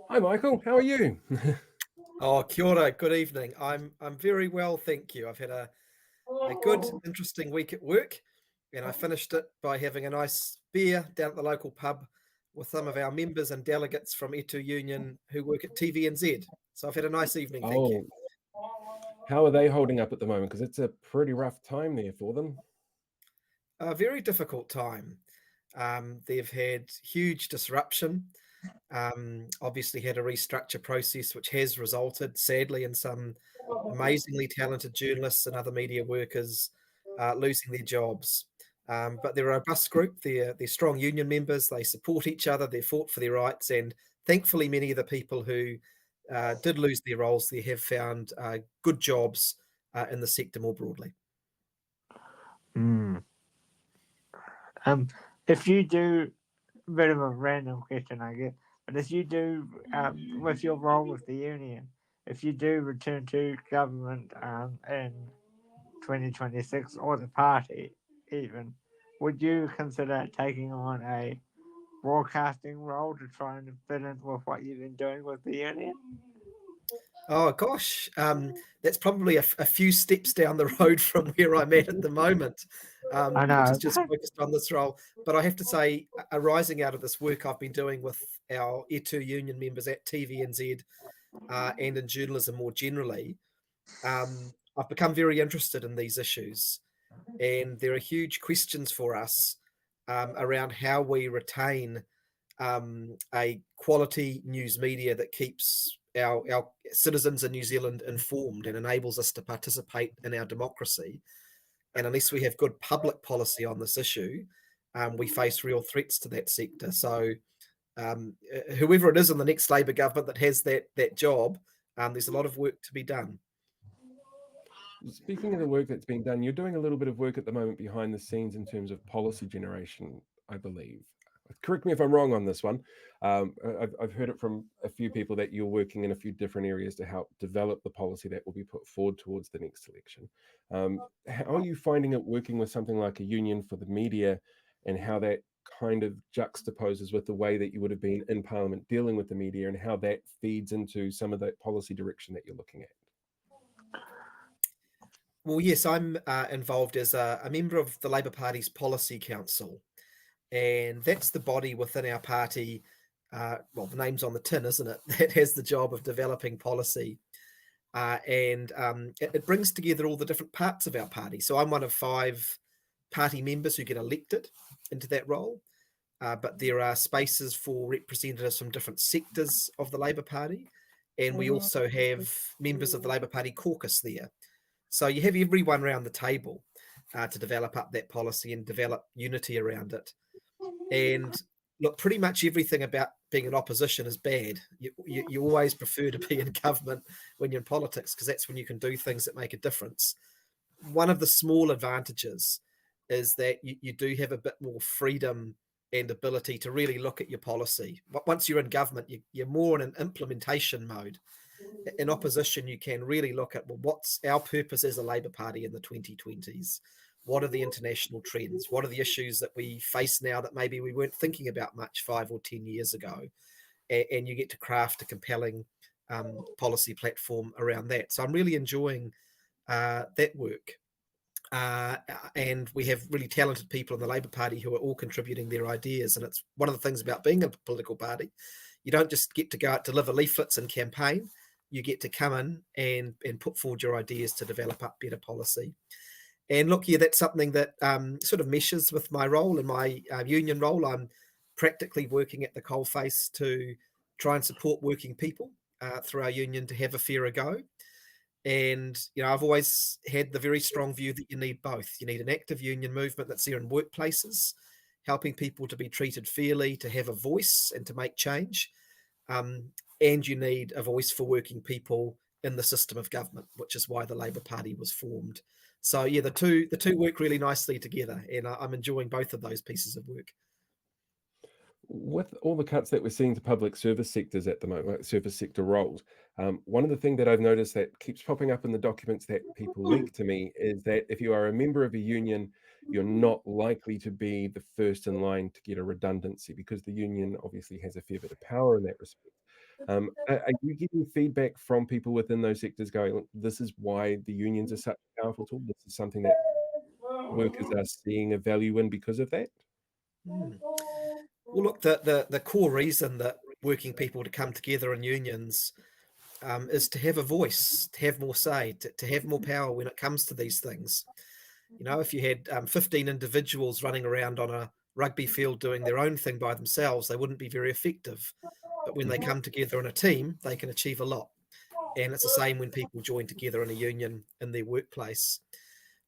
Hi, Michael. How are you? Oh, kia ora, good evening. I'm very well, thank you. I've had a good, interesting week at work, and I finished it by having a nice beer down at the local pub with some of our members and delegates from Etu Union who work at TVNZ. So I've had a nice evening, thank you. Oh, how are they holding up at the moment? Because it's a pretty rough time there for them. A very difficult time. They've had huge disruption. Obviously, had a restructure process which has resulted, sadly, in some amazingly talented journalists and other media workers losing their jobs. But they're a robust group. They're strong union members. They support each other. They fought for their rights, and thankfully, many of the people who did lose their roles there have found good jobs in the sector more broadly. Mm. Um, if you do, bit of a random question, I guess, but if you do, with your role with the union, if you do return to government in 2026 or the party even, would you consider taking on a broadcasting role to try and fit in with what you've been doing with the union? Oh gosh, that's probably a few steps down the road from where I'm at the moment, I which is know. just focused on this role. But I have to say, arising out of this work I've been doing with our E2 union members at TVNZ and in journalism more generally, I've become very interested in these issues. And there are huge questions for us around how we retain a quality news media that keeps our citizens in New Zealand informed and enables us to participate in our democracy. And unless we have good public policy on this issue, we face real threats to that sector. So, whoever it is in the next Labor government that has that job, there's a lot of work to be done. Speaking of the work that's being done, you're doing a little bit of work at the moment behind the scenes in terms of policy generation, I believe. Correct me if I'm wrong on this one. I've heard it from a few people that you're working in a few different areas to help develop the policy that will be put forward towards the next election. How are you finding it working with something like a union for the media, and how that kind of juxtaposes with the way that you would have been in Parliament dealing with the media, and how that feeds into some of that policy direction that you're looking at? Well, yes, I'm involved as a member of the Labor Party's Policy Council, and that's the body within our party. Well, the name's on the tin, isn't it? That has the job of developing policy, and it brings together all the different parts of our party. So I'm one of 5 party members who get elected into that role, but there are spaces for representatives from different sectors of the Labor Party, and we also have members of the Labor Party caucus there. So you have everyone around the table to develop up that policy and develop unity around it. And look, pretty much everything about being in opposition is bad. You always prefer to be in government when you're in politics because that's when you can do things that make a difference. One of the small advantages is that you do have a bit more freedom and ability to really look at your policy. But once you're in government, you're more in an implementation mode. In opposition, you can really look at, well, what's our purpose as a Labour Party in the 2020s? What are the international trends? What are the issues that we face now that maybe we weren't thinking about much 5 or 10 years ago? And you get to craft a compelling policy platform around that. So I'm really enjoying that work. And we have really talented people in the Labour Party who are all contributing their ideas. And it's one of the things about being a political party. You don't just get to go out, deliver leaflets and campaign. You get to come in and put forward your ideas to develop up better policy. And look, yeah, that's something that sort of meshes with my role and my union role. I'm practically working at the coalface to try and support working people through our union to have a fairer go. And, I've always had the very strong view that you need both. You need an active union movement that's there in workplaces, helping people to be treated fairly, to have a voice and to make change. And you need a voice for working people in the system of government, which is why the Labour Party was formed. So yeah, the two work really nicely together, and I'm enjoying both of those pieces of work. With all the cuts that we're seeing to public service sectors at the moment, service sector roles, One of the things that I've noticed that keeps popping up in the documents that people leak to me is that if you are a member of a union, you're not likely to be the first in line to get a redundancy, because the union obviously has a fair bit of power in that respect. Are you getting feedback from people within those sectors going, "Look, this is why the unions are such a powerful tool. This is something that workers are seeing a value in because of that"? Mm. Well, look, the core reason that working people to come together in unions is to have a voice, to have more say, to have more power when it comes to these things. You know, if you had 15 individuals running around on a rugby field doing their own thing by themselves, they wouldn't be very effective. But when they Mhm. come together in a team, they can achieve a lot. And it's the same when people join together in a union in their workplace.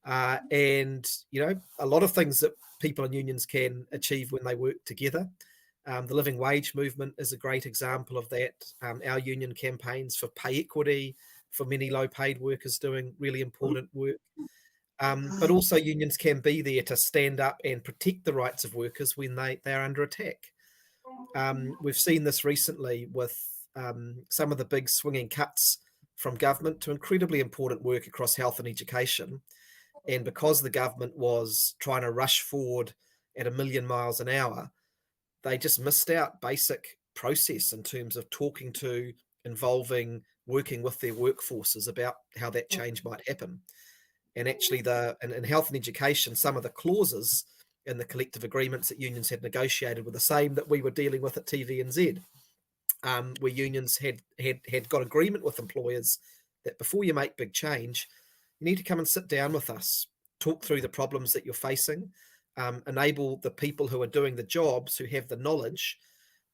And, you know, a lot of things that people in unions can achieve when they work together. The living wage movement is a great example of that. Our union campaigns for pay equity for many low paid workers doing really important work. But also unions can be there to stand up and protect the rights of workers when they are under attack. We've seen this recently with some of the big swinging cuts from government to incredibly important work across health and education. And because the government was trying to rush forward at a million miles an hour, they just missed out basic process in terms of talking to, involving, working with their workforces about how that change might happen. And actually, in health and education, some of the clauses in the collective agreements that unions had negotiated were the same that we were dealing with at TVNZ, where unions had got agreement with employers that before you make big change, you need to come and sit down with us, talk through the problems that you're facing, enable the people who are doing the jobs, who have the knowledge,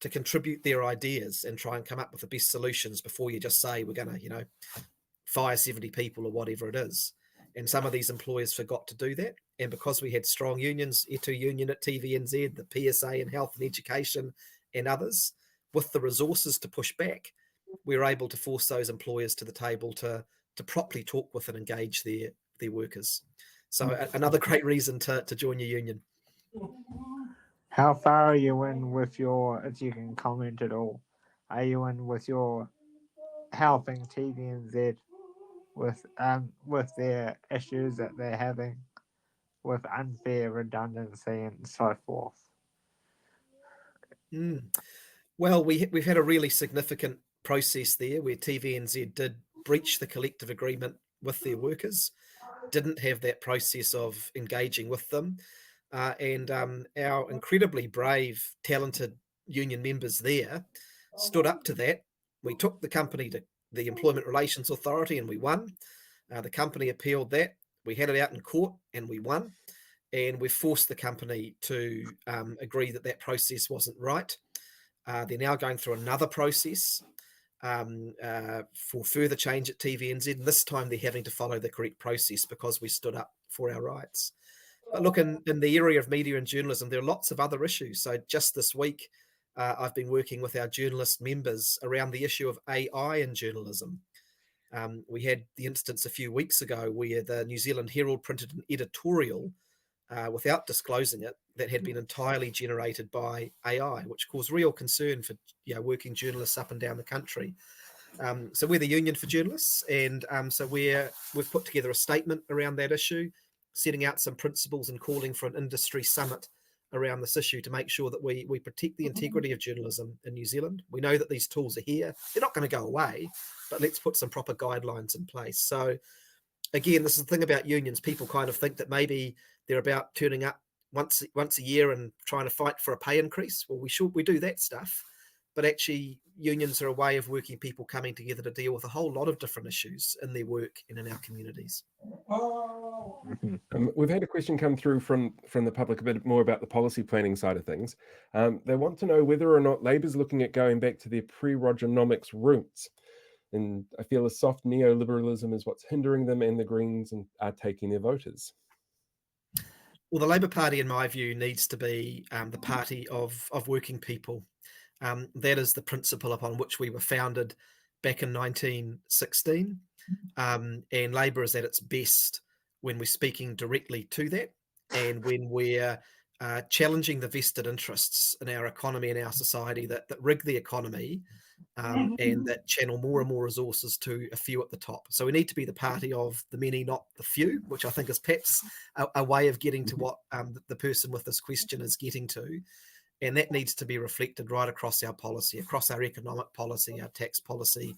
to contribute their ideas and try and come up with the best solutions before you just say we're going to, you know, fire 70 people or whatever it is. And some of these employers forgot to do that. And because we had strong unions, E2 Union at TVNZ, the PSA in health and education, and others, with the resources to push back, we were able to force those employers to the table to properly talk with and engage their workers. So another great reason to join your union. How far are you in with your, if you can comment at all, are you in with your helping TVNZ with their issues that they're having with unfair redundancy and so forth? Mm. Well, we've had a really significant process there where TVNZ did breach the collective agreement with their workers, didn't have that process of engaging with them. And our incredibly brave, talented union members there stood up to that. We took the company to the Employment Relations Authority and we won. The company appealed that. We had it out in court and we won. And we forced the company to agree that that process wasn't right. They're now going through another process for further change at TVNZ. And this time they're having to follow the correct process because we stood up for our rights. But look, in the area of media and journalism, there are lots of other issues. So just this week, I've been working with our journalist members around the issue of AI in journalism. We had the instance a few weeks ago where the New Zealand Herald printed an editorial without disclosing it that had been entirely generated by AI, which caused real concern for working journalists up and down the country. So we're the Union for Journalists, and so we've put together a statement around that issue, setting out some principles and calling for an industry summit around this issue to make sure that we protect the integrity of journalism in New Zealand. We know that these tools are here. They're not going to go away, but let's put some proper guidelines in place. So again, this is the thing about unions. People kind of think that maybe they're about turning up once a year and trying to fight for a pay increase. Well, we do that stuff, but actually unions are a way of working people coming together to deal with a whole lot of different issues in their work and in our communities. We've had a question come through from the public a bit more about the policy planning side of things. They want to know whether or not Labour's looking at going back to their pre-Rogernomics roots. And I feel a soft neoliberalism is what's hindering them, and the Greens are taking their voters. Well, the Labour Party, in my view, needs to be the party of working people. That is the principle upon which we were founded back in 1916. And Labour is at its best when we're speaking directly to that, and when we're challenging the vested interests in our economy and our society that rig the economy and that channel more and more resources to a few at the top. So we need to be the party of the many, not the few, which I think is perhaps a way of getting to what the person with this question is getting to. And that needs to be reflected right across our policy, across our economic policy, our tax policy,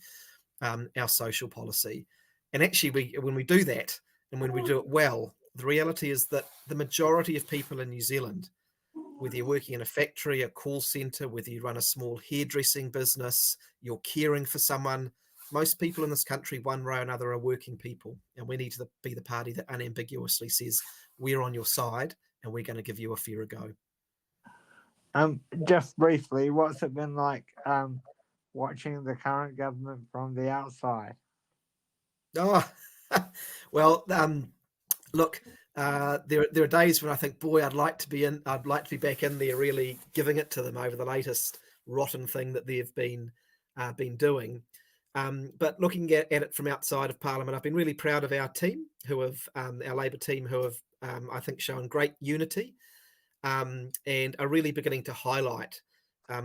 our social policy. And actually, when we do that, and when we do it well, the reality is that the majority of people in New Zealand, whether you're working in a factory, a call centre, whether you run a small hairdressing business, you're caring for someone, most people in this country, one way or another, are working people. And we need to be the party that unambiguously says, we're on your side and we're going to give you a fairer go. Just briefly, what's it been like watching the current government from the outside? Oh, well, look, there are days when I think, boy, I'd like to be back in there, really giving it to them over the latest rotten thing that they've been doing. But looking at it from outside of Parliament, I've been really proud of our team, who have our Labour team, who have I think shown great unity and are really beginning to highlight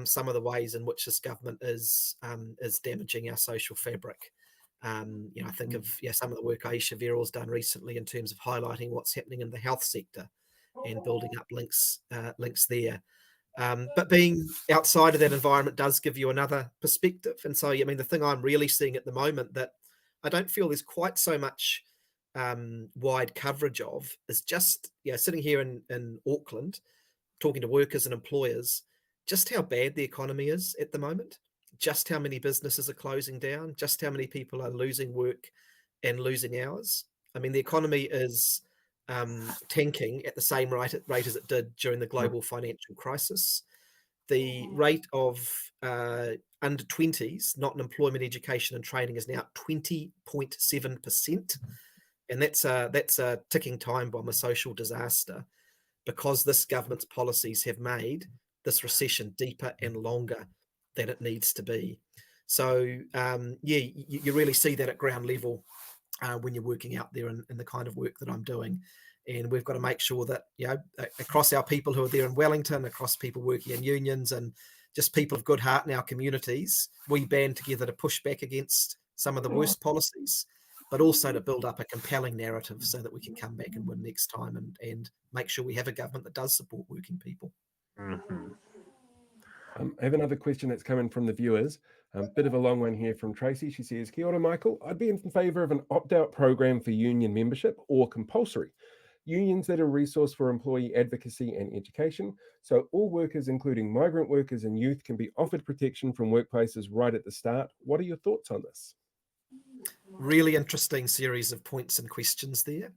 some of the ways in which this government is damaging our social fabric. I think of some of the work Aisha Verrall's done recently in terms of highlighting what's happening in the health sector and building up links there. But being outside of that environment does give you another perspective. And so, I mean, the thing I'm really seeing at the moment that I don't feel there's quite so much wide coverage of is just, sitting here in Auckland, talking to workers and employers, just how bad the economy is at the moment. Just how many businesses are closing down, just how many people are losing work and losing hours. I mean, the economy is tanking at the same rate as it did during the global financial crisis. The rate of under 20s, not in employment, education and training, is now 20.7%. And that's a ticking time bomb, a social disaster, because this government's policies have made this recession deeper and longer than it needs to be. So you really see that at ground level when you're working out there in the kind of work that I'm doing. And we've got to make sure that, across our people who are there in Wellington, across people working in unions and just people of good heart in our communities, we band together to push back against some of the worst policies, but also to build up a compelling narrative so that we can come back and win next time and make sure we have a government that does support working people. Mm-hmm. I have another question that's coming from the viewers. A bit of a long one here from Tracy. She says, Kia ora, Michael. I'd be in favour of an opt-out program for union membership or compulsory. Unions that are a resource for employee advocacy and education, so all workers, including migrant workers and youth, can be offered protection from workplaces right at the start. What are your thoughts on this? Really interesting series of points and questions there.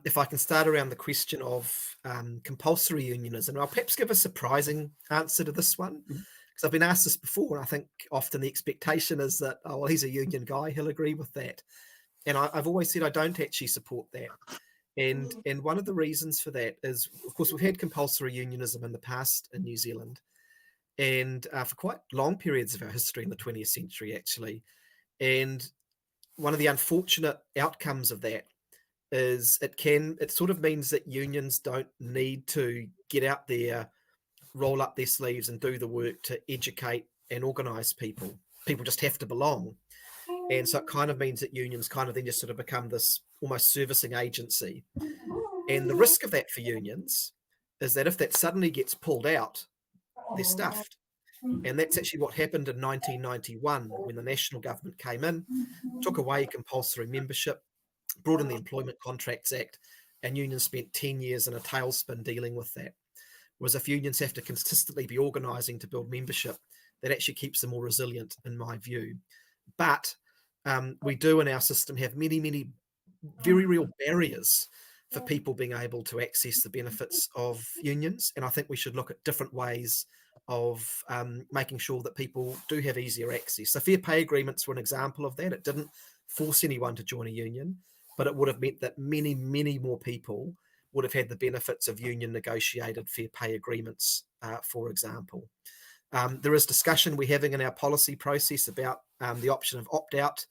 If I can start around the question of compulsory unionism, I'll perhaps give a surprising answer to this one, because I've been asked this before, and I think often the expectation is that, oh, well, he's a union guy, he'll agree with that. And I've always said I don't actually support that. And one of the reasons for that is, of course, we've had compulsory unionism in the past in New Zealand, and for quite long periods of our history in the 20th century, actually. And one of the unfortunate outcomes of that is it sort of means that unions don't need to get out there, roll up their sleeves and do the work to educate and organise people. People just have to belong. And so it kind of means that unions kind of then just sort of become this almost servicing agency. And the risk of that for unions is that if that suddenly gets pulled out, they're stuffed. And that's actually what happened in 1991 when the national government came in, took away compulsory membership, brought in the Employment Contracts Act, and unions spent 10 years in a tailspin dealing with that. Whereas if unions have to consistently be organising to build membership, that actually keeps them more resilient, in my view. But we do in our system have many, many very real barriers for people being able to access the benefits of unions. And I think we should look at different ways of making sure that people do have easier access. So fair pay agreements were an example of that. It didn't force anyone to join a union, but it would have meant that many, many more people would have had the benefits of union negotiated fair pay agreements, for example. There is discussion we're having in our policy process about the option of opt-out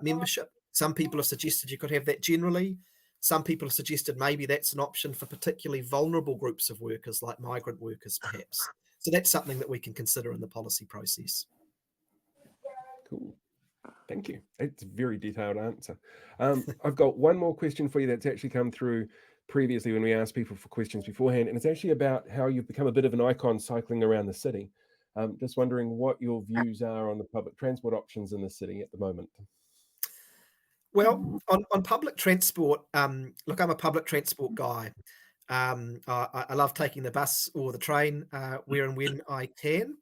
membership. Some people have suggested you could have that generally. Some people have suggested maybe that's an option for particularly vulnerable groups of workers, like migrant workers, perhaps. So that's something that we can consider in the policy process. Cool. Thank you. It's a very detailed answer. I've got one more question for you that's actually come through previously when we asked people for questions beforehand, and it's actually about how you've become a bit of an icon cycling around the city. Just wondering what your views are on the public transport options in the city at the moment. Well, on public transport, look, I'm a public transport guy. I love taking the bus or the train where and when I can.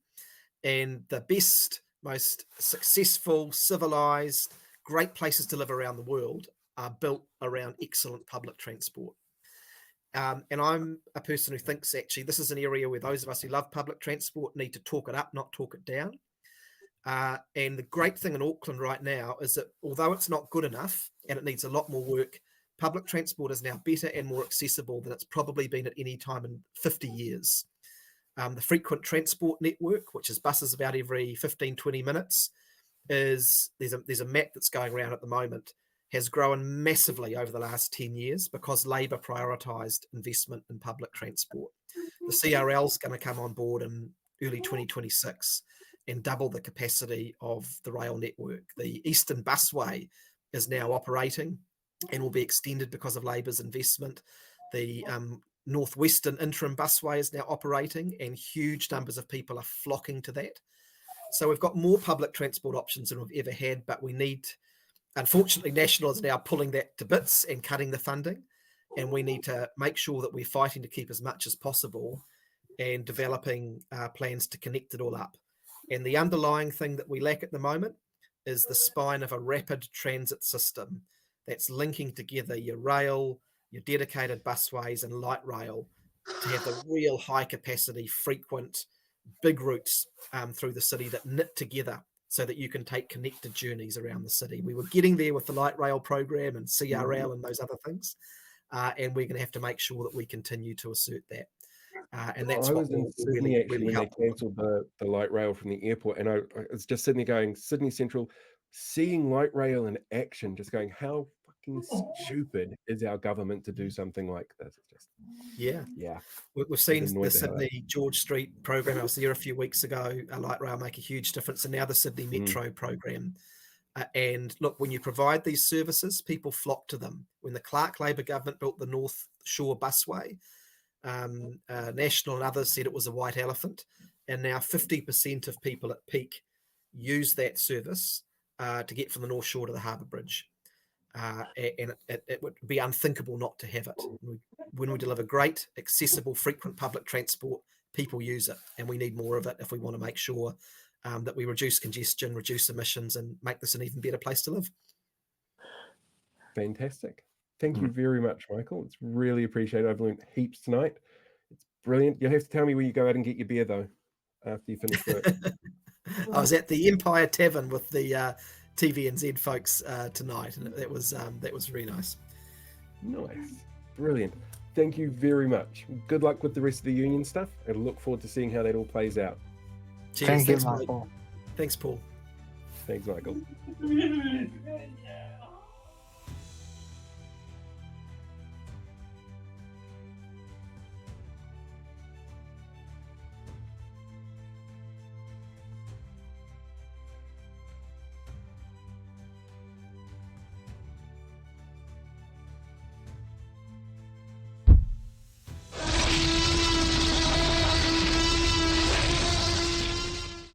And the best, most successful, civilized, great places to live around the world are built around excellent public transport. And I'm a person who thinks actually this is an area where those of us who love public transport need to talk it up, not talk it down. And the great thing in Auckland right now is that although it's not good enough and it needs a lot more work, public transport is now better and more accessible than it's probably been at any time in 50 years. The frequent transport network, which is buses about every 15, 20 minutes, there's a map that's going around at the moment, has grown massively over the last 10 years because Labor prioritised investment in public transport. The CRL is going to come on board in early 2026 and double the capacity of the rail network. The Eastern Busway is now operating and will be extended because of Labor's investment. The Northwestern Interim Busway is now operating and huge numbers of people are flocking to that. So we've got more public transport options than we've ever had, but we need, unfortunately, National is now pulling that to bits and cutting the funding, and we need to make sure that we're fighting to keep as much as possible and developing plans to connect it all up. And the underlying thing that we lack at the moment is the spine of a rapid transit system that's linking together your rail, your dedicated busways and light rail to have the real high capacity, frequent, big routes through the city that knit together so that you can take connected journeys around the city. We were getting there with the light rail program and CRL and those other things. And we're going to have to make sure that we continue to assert that. And that's I what was in will Sydney really, actually really when help. they cancelled the light rail from the airport, and I was just sitting there going, Sydney Central, seeing light rail in action, just going, how fucking stupid is our government to do something like this? It's just, yeah. We've seen the annoyed the hell out of Sydney George Street program. I was there a few weeks ago. A light rail make a huge difference, and now the Sydney Metro program. And look, when you provide these services, people flock to them. When the Clark Labor government built the North Shore Busway, National and others said it was a white elephant, and now 50% of people at peak use that service to get from the North Shore to the Harbour Bridge. And it would be unthinkable not to have it. When we deliver great, accessible, frequent public transport, people use it, and we need more of it if we want to make sure that we reduce congestion, reduce emissions, and make this an even better place to live. Fantastic. Thank you very much, Michael. It's really appreciated. I've learned heaps tonight. It's brilliant. You'll have to tell me where you go out and get your beer, though, after you finish work. I was at the Empire Tavern with the TVNZ folks tonight, and that was really nice. Nice. Brilliant. Thank you very much. Good luck with the rest of the union stuff, and look forward to seeing how that all plays out. Cheers. Thank you, Thanks, Michael. Thanks, Paul. Thanks, Michael.